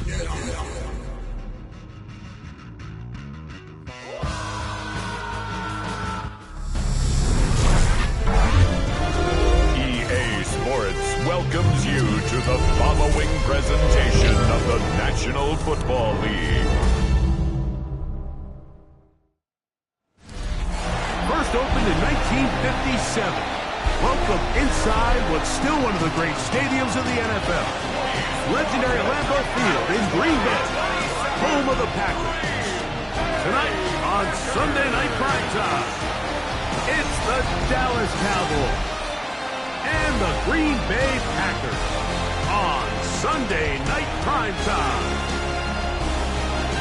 Sports welcomes you to the following presentation of the National Football League. First opened in 1957. Welcome inside what's still one of the great stadiums in the NFL. Legendary Lambeau Field in Green Bay, home of the Packers. Tonight on Sunday Night Primetime, it's the Dallas Cowboys and the Green Bay Packers on Sunday Night Primetime.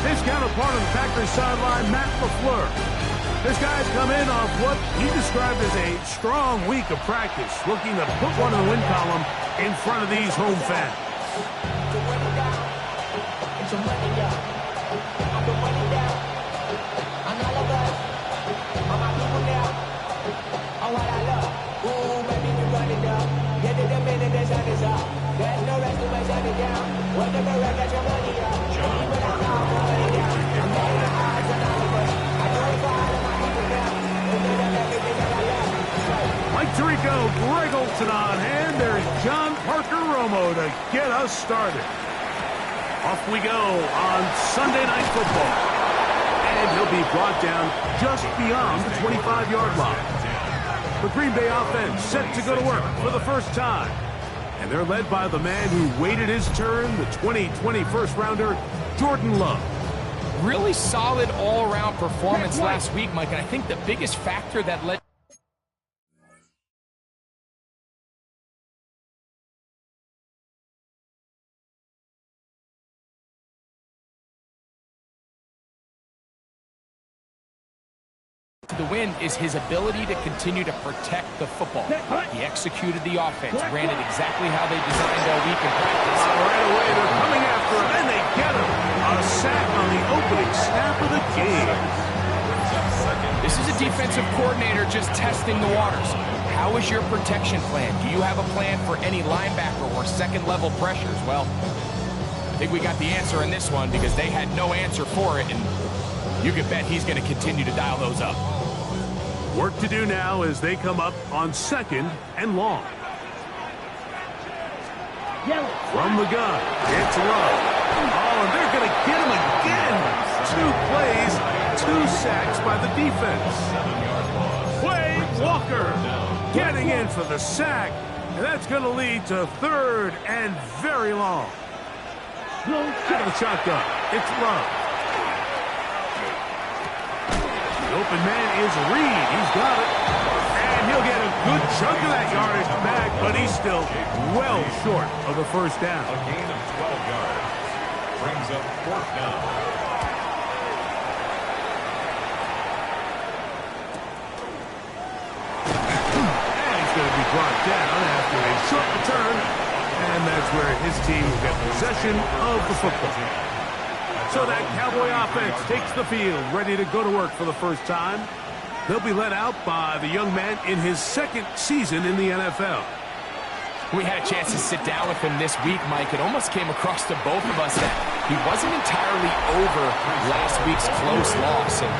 His counterpart on the Packers sideline, Matt LaFleur. This guy's come in off what he described as a strong week of practice, looking to put one in the win column in front of these home fans. Mike Tirico, Greg Olson on hand. There's John Parker Romo to get us started. Off we go on Sunday Night Football. And he'll be brought down just beyond the 25-yard line. The Green Bay offense set to go to work for the first time. And they're led by the man who waited his turn, the 2020 first-rounder, Jordan Love. Really solid all-around performance last week, Mike, and I think the biggest factor that led to the win is his ability to continue to protect the football. He executed the offense, ran it exactly how they designed all week in practice. Right away, they're coming after him, and they get him. A sack on the opening snap of the game. This is a defensive coordinator just testing the waters. How is your protection plan? Do you have a plan for any linebacker or second-level pressures? Well, I think we got the answer in this one because they had no answer for it, and you can bet he's going to continue to dial those up. Work to do now as they come up on 2nd and long. From the gun, it's Love. Oh, and they're going to get him again. 2 plays, 2 sacks by the defense. Quay Walker getting in for the sack, and that's going to lead to 3rd and very long. Out of the shotgun, it's Love. Open man is Reed. He's got it. And he'll get a good chunk of that yardage back, but he's still well short of the first down. A gain of 12 yards brings up 4th down. And he's going to be brought down after a short return. And that's where his team will get possession of the football. So that Cowboy offense takes the field, ready to go to work for the first time. They'll be led out by the young man in his 2nd season in the NFL. We had a chance to sit down with him this week, Mike. It almost came across to both of us that he wasn't entirely over last week's close loss. And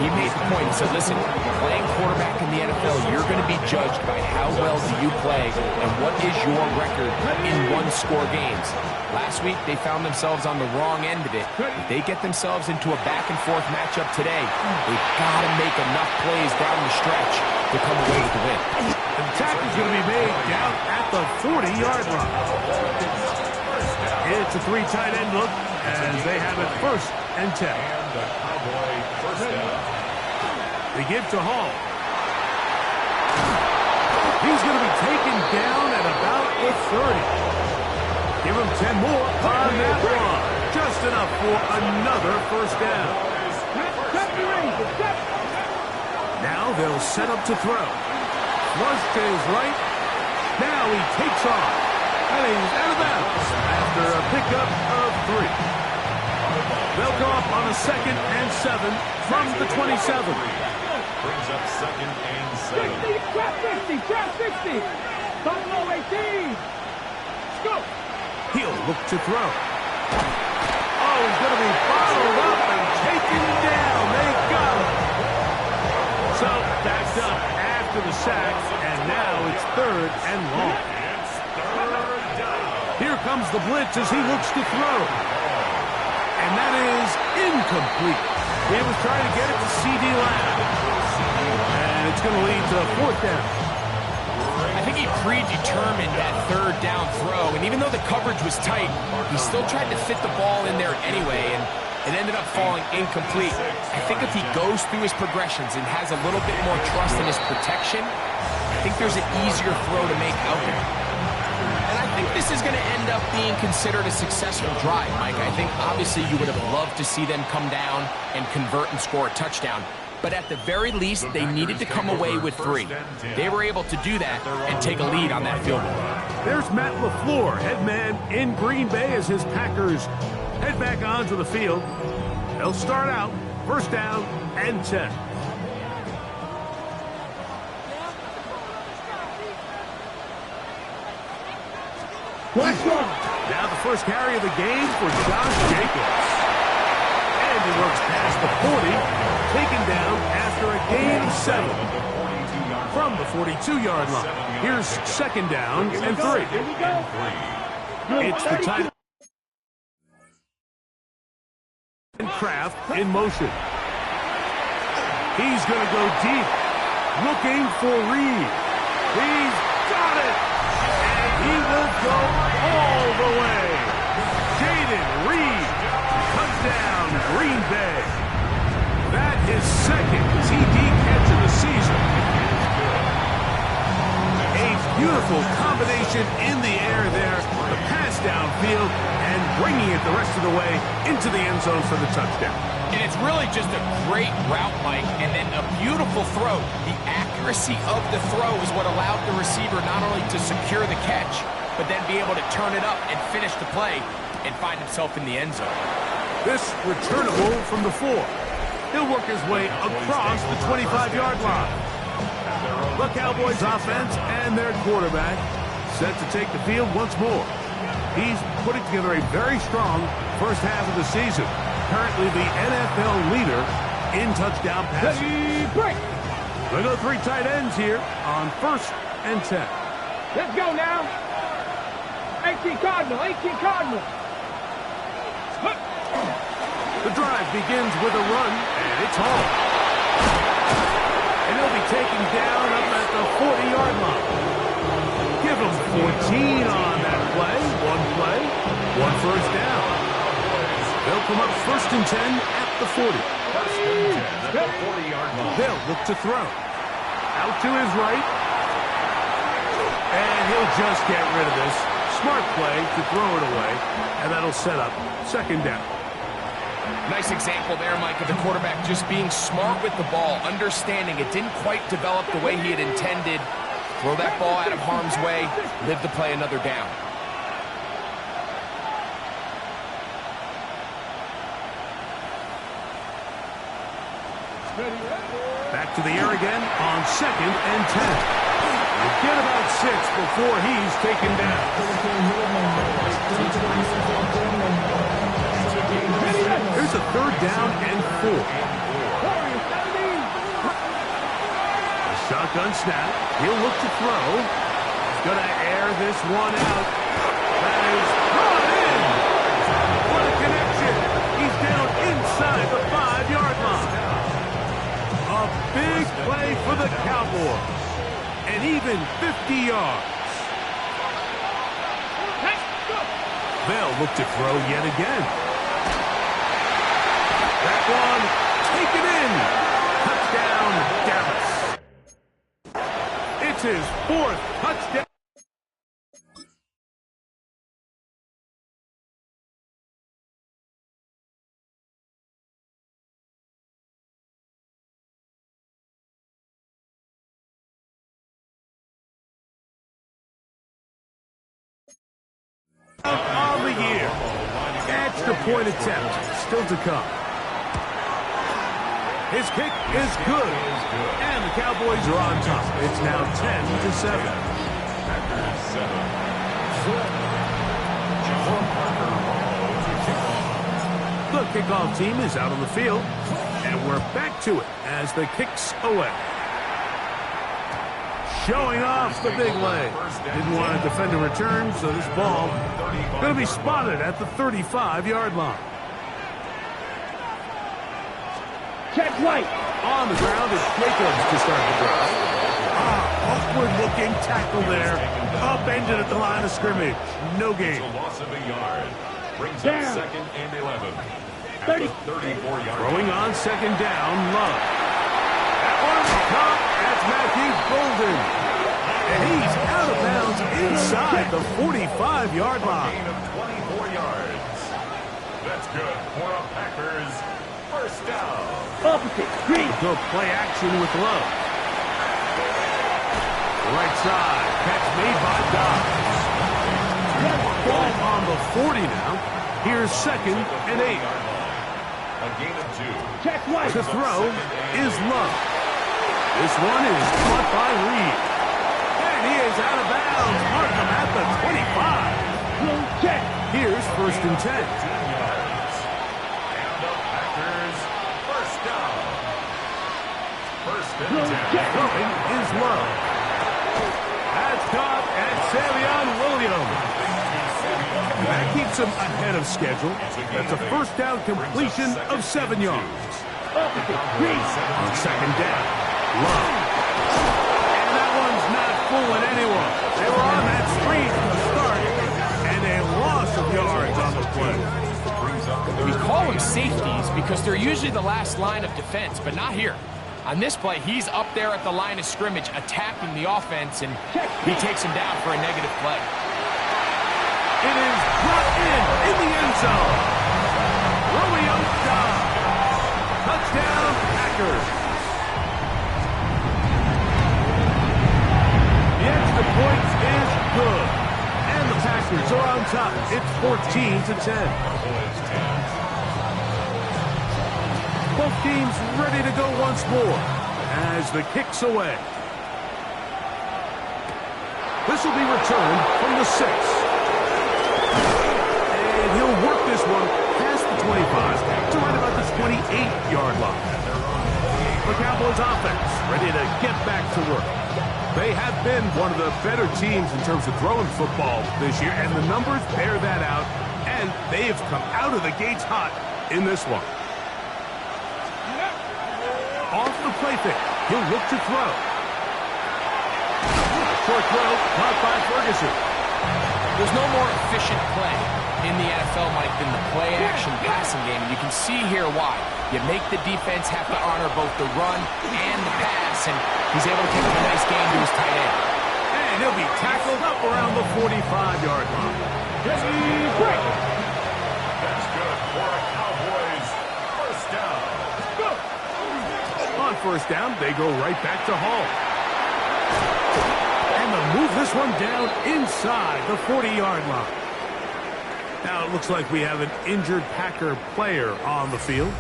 he made the point. He said, listen, playing quarterback in the NFL, you're going to be judged by how well do you play and what is your record in one-score games. Last week, they found themselves on the wrong end of it. If they get themselves into a back-and-forth matchup today, they've got to make enough plays down the stretch to come away with the win. The attack is going to be made down at the 40-yard line. It's a 3 tight end look as they have it 1st and 10. And the Cowboy first down. They give to Hall. He's going to be taken down at about the 30. Give him 10 more on that one. Just enough for another first down. Now they'll set up to throw. Flush to his right. Now he takes off. And he's out of bounds after a pickup of 3. They'll go up on a 2nd and 7 from the 27. Brings up 2nd and 7. 50, trap 50, trap 50. Buffalo 18. Let's go. He'll look to throw. he's going to be bottled up and taken down. They got him. So, backed up after the sack, and now it's 3rd and long. Here comes the blitz as he looks to throw. And that is incomplete. He was trying to get it to C.D. Lamb. And it's going to lead to 4th down. I think he predetermined that 3rd down throw, and even though the coverage was tight, he still tried to fit the ball in there anyway, and it ended up falling incomplete. I think if he goes through his progressions and has a little bit more trust in his protection, I think there's an easier throw to make out there. And I think this is going to end up being considered a successful drive, Mike. I think obviously you would have loved to see them come down and convert and score a touchdown. But at the very least, they needed to come away with 3. They were able to do that and take a lead on that field goal. There's Matt LaFleur, head man in Green Bay as his Packers head back onto the field. They'll start out 1st down and 10. Now the first carry of the game for Josh Jacobs. And he works past the 40, taken down after a gain of 7 from the 42-yard line. Here's 2nd down and 3. It's the tight and Kraft in motion. He's going to go deep, looking for Reed. He's got it, and he will go all the way. Jaden Reed, touchdown, Green Bay. That is 2nd TD catch of the season. A beautiful combination in the air there, the pass downfield, and bringing it the rest of the way into the end zone for the touchdown. And it's really just a great route, Mike, and then a beautiful throw. The accuracy of the throw is what allowed the receiver not only to secure the catch, but then be able to turn it up and finish the play and find himself in the end zone. This returnable from the 4. He'll work his way across the 25-yard line. The Cowboys offense and their quarterback set to take the field once more. He's putting together a very strong first half of the season. Currently the NFL leader in touchdown passing. They go 3 tight ends here on 1st and 10. Let's go now. 18 Cardinal, 18 Cardinal. The drive begins with a run, and it's home. And he'll be taken down up at the 40-yard line. Give him 14 on that play. 1 first down. They'll come up 1st and 10 at the 40. They'll look to throw. Out to his right. And he'll just get rid of this. Smart play to throw it away. And that'll set up 2nd down. Nice example there, Mike, of the quarterback just being smart with the ball, understanding it didn't quite develop the way he had intended. Throw that ball out of harm's way, live to play another down. Back to the air again on 2nd and 10. You get about 6 before he's taken down. Here's a 3rd down and 4. A shotgun snap. He'll look to throw. He's going to air this one out. That is brought in. What a connection. He's down inside the 5-yard line. A big play for the Cowboys. And even 50 yards. They'll look to throw yet again. That one taken in. Touchdown, Dallas. It's his 4th touchdown. On the year. Extra point attempt still to come. His kick is good. And the Cowboys are on top. It's now 10-7. kickoff team is out on the field, and we're back to it as the kick's away. Showing off the big leg. Didn't want to defend a return, so this ball going to be spotted at the 35-yard line. Check right. On the ground is Jacobs to start the drive. Awkward-looking tackle there. Upended at the line of scrimmage. No gain. Loss of a yard. Brings up Down. 2nd and 11. 30. 34-yard. Throwing on 2nd down, Love. That one's caught. That's Matthew Golden. And he's out of bounds inside the 45-yard line. Gain of 24 yards. That's good for a Packers first down. Opposite. Green. Go play action with Love. Right side. Catch made by Dobbs. Ball on the 40 now. Here's 2nd and 8. A gain of 2. Check right. To throw is Love. This one is caught by Reed. And he is out of bounds. Mark him at the 25. Blue check. Here's 1st and 10. 10 yards. And the Packers first down. 1st and 10. Throwing is Love. That's caught at Savion Williams. That keeps him ahead of schedule. That's a first down completion of 7 yards. Opposite. Green. On 2nd down, Love. And that one's not fooling anyone. They were on that streak to start, and a loss of yards on the play. We call them safeties because they're usually the last line of defense, but not here. On this play, he's up there at the line of scrimmage attacking the offense, and he takes him down for a negative play. It is brought in the end zone. Romeo Dobbs. Touchdown, Packers. The extra point is good. And the Packers are on top. It's 14-10. Both teams ready to go once more as the kick's away. This will be returned from the 6. And he'll work this one past the 25 to right about the 28-yard line. The Cowboys offense ready to get back to work. They have been one of the better teams in terms of throwing football this year, and the numbers bear that out, and they have come out of the gates hot in this one. Off the play fake, he'll look to throw. Short throw, caught by Ferguson. There's no more efficient play in the NFL, Mike, than the play-action passing game, and you can see here why. You make the defense have to honor both the run and the pass, and he's able to take a nice gain to his tight end. And he'll be tackled up around the 45-yard line. That's good for a Cowboys first down. On first down, they go right back to Hall. And they'll move this one down inside the 40-yard line. Now it looks like we have an injured Packer player on the field.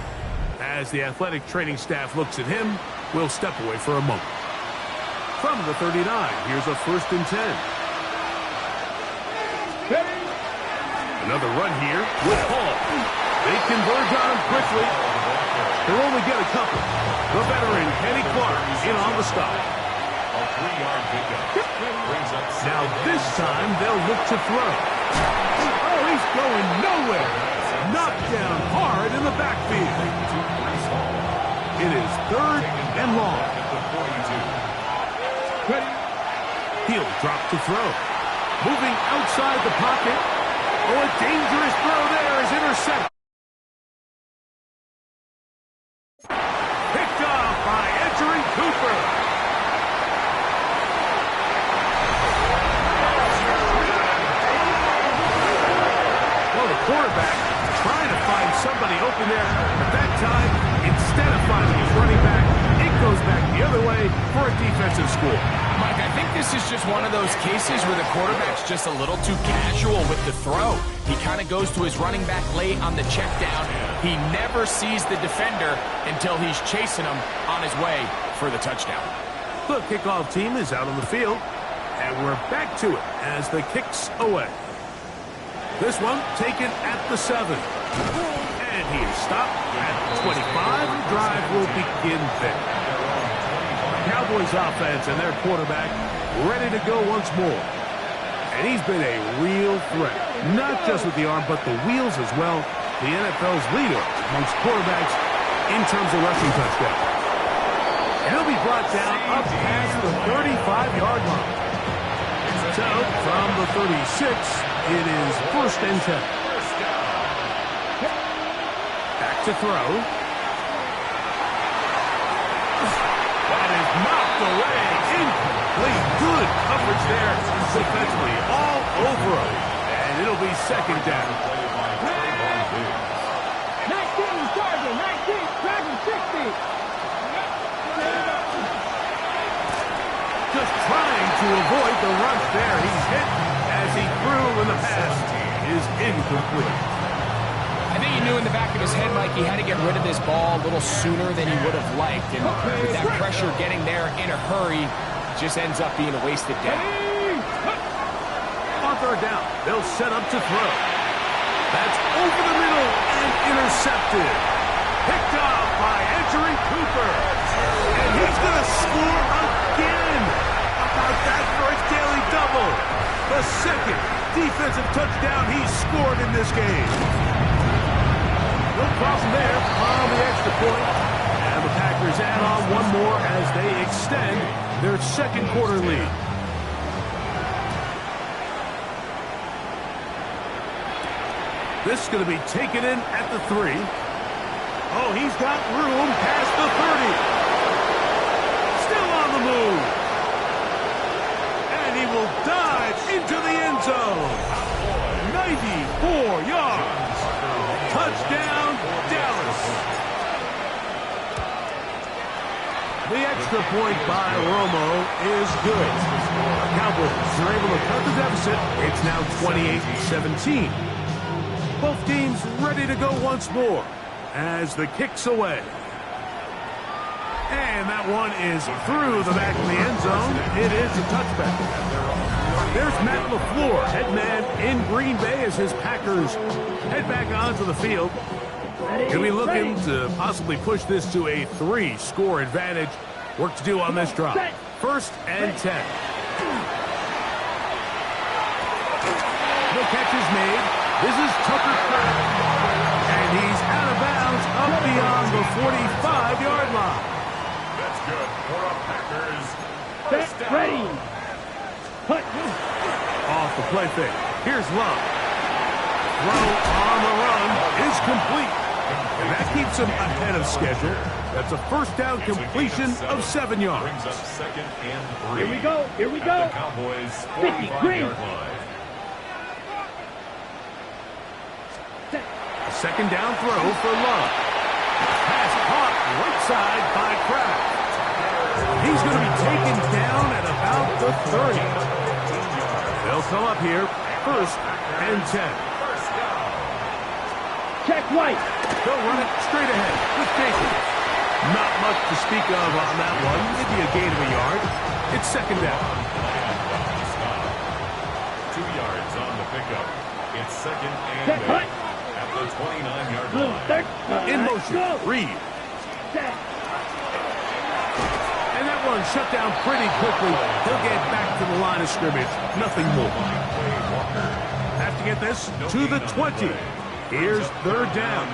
As the athletic training staff looks at him, we'll step away for a moment. From the 39, here's a 1st and 10. Another run here with Hall. They converge on him quickly. They'll only get a couple. The veteran, Kenny Clark, in on the stop. A 3-yard pickup. Brings up Now this time, they'll look to throw. Oh, he's going nowhere. Knocked down hard in the backfield. It is 3rd and long. He'll drop to throw. Moving outside the pocket. Oh, a dangerous throw there is intercepted. Picked off by Edgerrin Cooper. Well, the quarterback trying to find somebody open there. At that time, instead of finding his running back, it goes back the other way for a defensive score. Mike, I think this is just one of those cases where the quarterback's just a little too casual with the throw. He kind of goes to his running back late on the check down. He never sees the defender until he's chasing him on his way for the touchdown. The kickoff team is out on the field, and we're back to it as the kick's away. This one taken at the 7. And He is stopped at the 25. The drive will begin there. Cowboys offense and their quarterback ready to go once more. And he's been a real threat, not just with the arm, but the wheels as well. The NFL's leader amongst quarterbacks in terms of rushing touchdowns. He'll be brought down up past the 35-yard line. So, from the 36, it is 1st and 10. Back to throw. That is knocked away. Incomplete. Good coverage there defensively. All over him. And it'll be 2nd down. 19, Charger, 19, driving 60. Just trying to avoid the rush there. He's hit as he threw, and the pass is incomplete. I think he knew in the back of his head, Mike, he had to get rid of this ball a little sooner than he would have liked. And with that pressure getting there in a hurry, just ends up being a wasted down. On 3rd down, they'll set up to throw. That's over the middle and intercepted. Picked up by Edgerrin Cooper. And he's going to score again. How about that for a daily double? The 2nd defensive touchdown he's scored in this game. No problem there on the extra point. And the Packers add on one more as they extend their 2nd quarter lead. This is going to be taken in at the 3. Oh, he's got room past the 30. Still on the move. And he will dive into the end zone. 94 yards. Touchdown, Dallas. The extra point by Romo is good. The Cowboys are able to cut the deficit. It's now 28-17. Both teams ready to go once more as the kick's away. And that one is through the back of the end zone. It is a touchback. There's Matt LaFleur, head man in Green Bay as his Packers head back onto the field. He'll be looking to possibly push this to a 3-score advantage. Work to do on this drive. 1st and 10. No catches made. This is Tucker Kraft. And he's out of bounds up beyond the 45-yard line. That's good for a Packers. Set, ready. Put. Off the play fake. Here's Love. Throw on the run is complete. And that keeps him ahead of schedule. That's a 1st down completion of 7 yards. Brings up 2nd and 3. Here we go. Here we go. At the Cowboys 45-yard line. A 2nd down throw for Love. Pass caught right side by Kraft. He's going to be taken down at about the 30. They'll come up here, 1st and 10. Check White. They'll run it straight ahead with Jacobs. Not much to speak of on that one. Maybe a gain of a yard. It's 2nd down. 2 yards on the pickup. It's 2nd and Set, 8 at the 29-yard line. In motion, Reed. And that one shut down pretty quickly. He'll get back to the line of scrimmage. Nothing more. Have to get this to the 20. Here's 3rd down.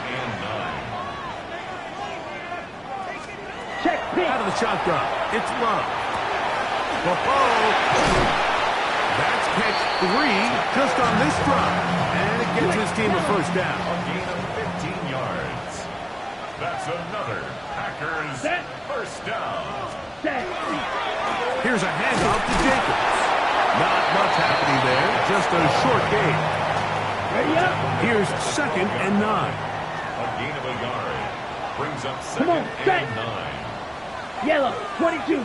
Check pitch. Out of the shotgun. It's Love. That's catch 3 just on this drive. And it gets his team a 1st down. A gain of 15 yards. That's another Packers Set. 1st down. Set. Here's a handoff to Jacobs. Not much happening there. Just a short gain. Ready up. Here's 2nd and 9. A gain of a yard. Brings up 2nd Come on, set. and 9. Yellow, 22.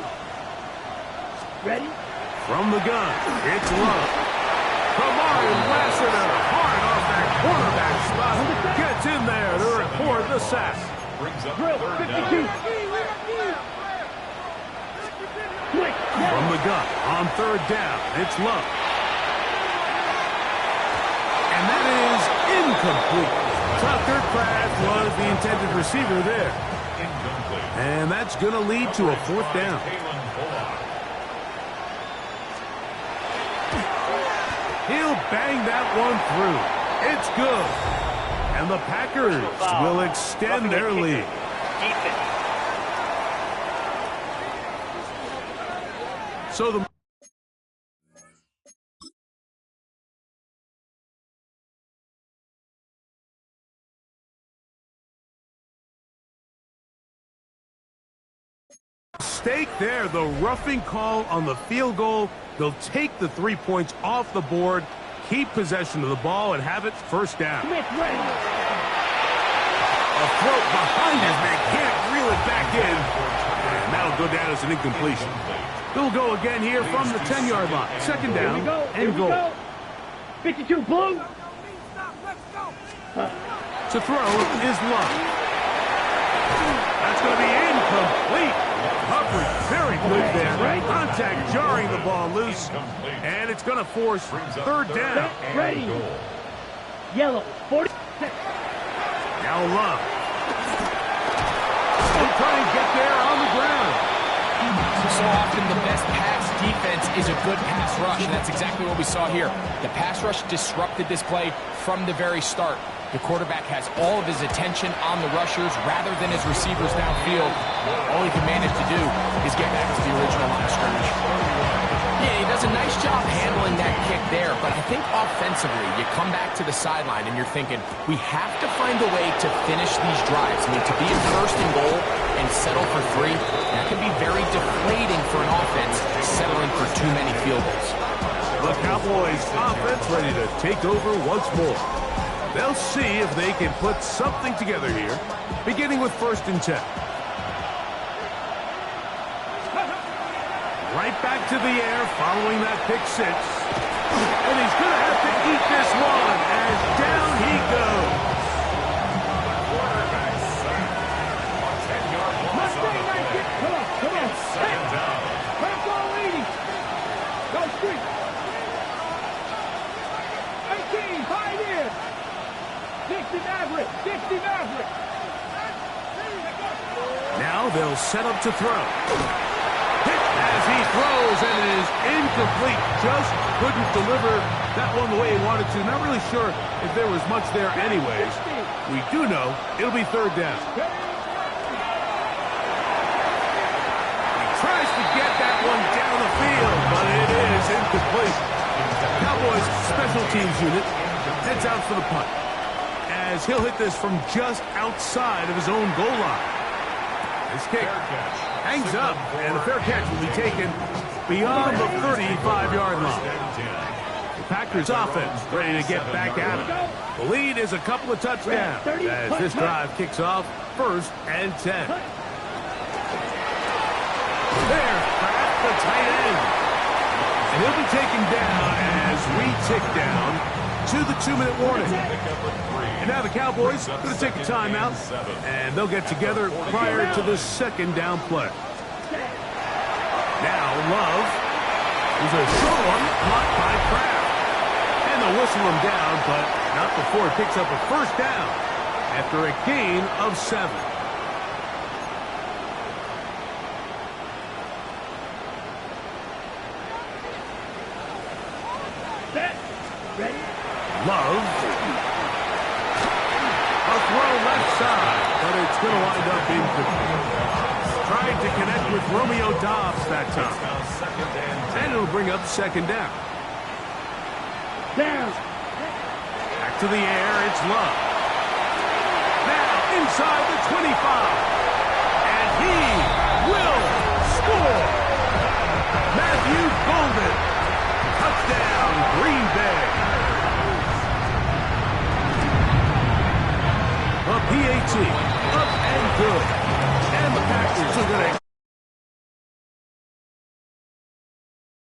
Ready? From the gun, it's Love. Kamari Lassiter hard off that cornerback spot. Gets in there to record the sack. Brings up Drill, 3rd 52. down. Quick. From the gun, on 3rd down, it's Love. And that is incomplete. Tucker Kraft was the intended receiver there. And that's going to lead to a fourth down. He'll bang that one through. It's good. And the Packers will extend their lead. So the mistake there, the roughing call on the field goal. They'll take the 3 points off the board, keep possession of the ball, and have it first down. A throw behind his man, can't reel it back in. And that'll go down as an incompletion. They'll go again here from the 10-yard line. Second down and goal. 52 blue. To throw is Love. That's going to be incomplete. Coverage very good there. Contact jarring the ball loose. And it's going to force third down. Ready. Yellow. 40. Now Love. He'll try and get there on the ground. So often the best pass defense is a good pass rush, and that's exactly what we saw here. The pass rush disrupted this play from the very start. The quarterback has all of his attention on the rushers rather than his receivers downfield. All he can manage to do is get back to the original line of scrimmage. Yeah, he does a nice job handling that kick there, but I think offensively, you come back to the sideline and you're thinking, we have to find a way to finish these drives. I mean, to be in first and goal and settle for 3, that can be very deflating for an offense settling for too many field goals. The Cowboys offense ready to take over once more. They'll see if they can put something together here, beginning with 1st and 10. Right back to the air following that pick 6. And he's going to have to eat this one as down he goes. Come on. Press all 80. Go street. 18, 5 here. 60 Maverick. Now they'll set up to throw. Hit as he throws, and it is incomplete. Just couldn't deliver that one the way he wanted to. Not really sure if there was much there anyways. We do know it'll be third down. He tries to get that one down the field, but it is incomplete. Cowboys special teams unit heads out for the punt, as he'll hit this from just outside of his own goal line. This kick hangs up, and a fair catch will be taken beyond the 35-yard line. The Packers offense ready to get back at it. The lead is a couple of touchdowns as this drive kicks off 1st and 10. There's Kraft, the tight end. And he'll be taken down as we tick down to the 2-minute warning. And now the Cowboys going to take a timeout, and they'll get together prior to the 2nd down play. Now Love is a short one caught by Kraft. And they'll whistle him down, but not before he picks up a first down after a gain of 7. Love. A throw left side, but it's going to wind up incomplete. Tried to connect with Romeo Doubs that time. And it'll bring up 2nd down. Back to the air, it's Love. Now inside the 25. And he will score. Matthew Golden. Touchdown, Green Bay. A PAT, up and good. And the Packers are going to